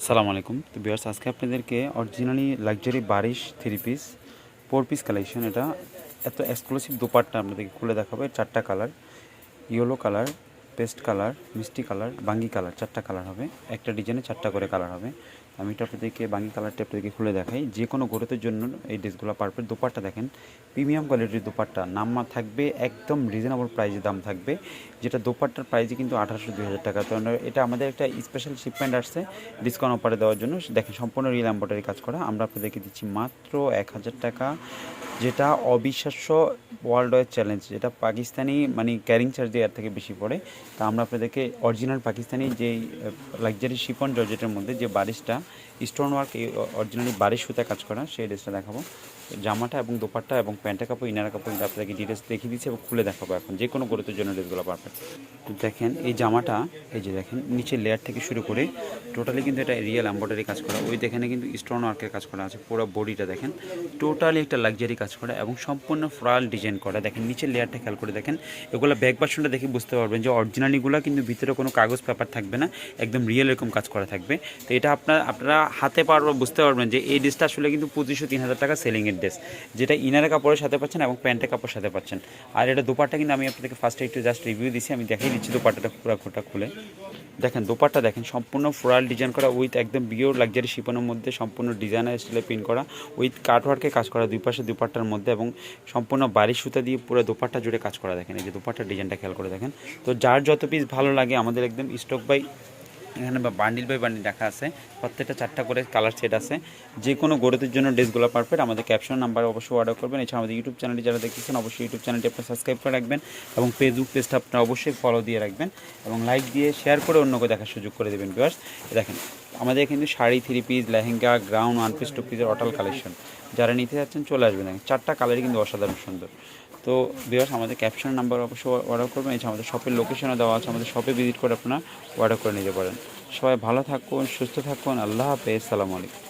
সালাম আলাইকুম। তো ভিউয়ার্স, আজকে আপনাদেরকে originally luxury Barish three piece 4 piece collection, এটা এত এক্সক্লুসিভ দোপাট্টা আপনাদেরকে খুলে দেখাবো। 4টা colour, yellow colour, paste colour, মিষ্টি কালার, বাঙ্গি কালার, 4টা কালার হবে। একটা ডিজাইনে 4টা করে কালার হবে। আমি এটা আপনাদেরকে বাঙ্গি কালারটা আপনাদেরকে খুলে দেখাই। যে কোনো গরুতের জন্য এই ড্রেসগুলো পারফেক্ট। দোপাট্টা দেখেন, প্রিমিয়াম কোয়ালিটির দোপাট্টা, নাম্বার থাকবে একদম রিজনেবল প্রাইসে, দাম থাকবে যেটা দোপাট্টার প্রাইসে কিন্তু 1800-2000 টাকা। তো এটা আমাদের একটা স্পেশাল শিপমেন্ট আসছে ডিসকাউন্ট অফারে দেওয়ার জন্য। দেখেন সম্পূর্ণ রিয়েল এমব্রয়ডারি কাজ করা, আমরা আপনাদেরকে দিচ্ছি মাত্র 1000 টাকা, যেটা অবিশ্বাস্য ওয়ার্ল্ড ওয়াইড চ্যালেঞ্জ। যেটা পাকিস্তানি মানে ক্যারিং চার্জ দিয়ে এর থেকে বেশি পড়ে। তা আমরা আপনাদেরকে অরিজিনাল পাকিস্তানি যেই লাক্সারি শিফন জর্জেটের মধ্যে যে বারিশটা স্টোন ওয়ার্ক, এই অরিজিনালি বারিশ সুতা কাজ করা, সেই ড্রেসটা দেখাবো। জামাটা এবং দোপাট্টা এবং প্যান্টের কাপড়, ইনার কাপড় আপনাদেরকে ডিটেলস দেখিয়ে দিচ্ছি এবং খুলে দেখাবো এখন। যে কোনো গরুতের জন্য ড্রেসগুলো পারফেক্ট। দেখেন এই জামাটা, এই যে দেখেন নিচের লেয়ার থেকে শুরু করে টোটালি কিন্তু এটা রিয়েল এমব্রয়ডারি কাজ করা। ওই দেখেন কিন্তু স্টোন ওয়ার্কের কাজ করা আছে। পুরো বডিটা দেখেন টোটালি একটা লাক্সারি কাজ করা এবং সম্পূর্ণ ফ্লাওয়ার ডিজাইন করা। দেখেন নিচের লেয়ারটা খেয়াল করে দেখেন, এগুলো ব্যাক বাসনটা দেখে বুঝতে পারবেন যে অরিজিনালিগুলো কিন্তু ভিতরে কোনো কাগজ পেপার থাকবে না, একদম রিয়েল এরকম কাজ করা থাকবে। তো এটা আপনারা হাতে পারবো বুঝতে পারবেন যে এই ড্রেসটা আসলে কিন্তু 2500-3000 টাকা সেলিংয়ের ড্রেস, যেটা ইনারের কাপড়ের সাথে পাচ্ছেন এবং প্যান্টের কাপড়ের সাথে পাচ্ছেন। আর এটা দোপাট্টা কিন্তু আমি আপনাদেরকে ফার্স্টে একটু জাস্ট রিভিউ দিচ্ছি, আমি দেখিয়ে দিচ্ছি দোপাট্টাটা পুরো খোটা খুলে। দেখেন দোপাট্টা দেখেন সম্পূর্ণ ফ্লোরাল ডিজাইন করা, উইথ একদম পিওর লাক্সারি শিপনের মধ্যে সম্পূর্ণ ডিজাইনার স্টাইলে প্রিন্ট করা, উইথ কাটওয়ার্কে কাজ করা দুই পাশে দোপাট্টার মধ্যে, এবং সম্পূর্ণ বারিশ সুতা দিয়ে পুরো দোপাট্টা জুড়ে কাজ করা। দেখেন এই যে দোপাট্টার ডিজাইনটা খেয়াল করে দেখেন। তো যার যত পিস ভালো লাগে আমাদের একদম স্টক বাই এখানে বা বান্ডিল বাই বান্ডিল রাখা আছে। প্রত্যেকটা 4টা করে কালার সেট আছে। যে কোনো গরুদের জন্য ড্রেসগুলো পারফেক্ট। আমাদের ক্যাপশন নাম্বারে অবশ্যই অর্ডার করবেন। এছাড়া আমাদের ইউটিউব চ্যানেলটি যারা দেখতেছেন অবশ্যই ইউটিউব চ্যানেলটি আপনার সাবস্ক্রাইব করে রাখবেন এবং ফেসবুক পেজটা আপনার অবশ্যই ফলো দিয়ে রাখবেন এবং লাইক দিয়ে শেয়ার করে অন্যকে দেখার সুযোগ করে দেবেন। ভিউয়ার্স দেখেন আমাদের কিন্তু sari, 3 piece, lehenga, ground, 1 piece, 2 পিসের অটাল কালেকশন। যারা নিতে যাচ্ছেন চলে আসবেন। 4টা কালারই কিন্তু অসাধারণ সুন্দর। তো ভিউয়ার্স আমাদের ক্যাপশন নাম্বার অবশ্যই অর্ডার করবেন। এছাড়া আমাদের শপের লোকেশনও দেওয়া আছে, আমাদের শপে ভিজিট করে আপনারা অর্ডার করে নিতে পারেন। সবাই ভালো থাকুন, সুস্থ থাকুন। আল্লাহ হাফেজ, আসসালামু আলাইকুম।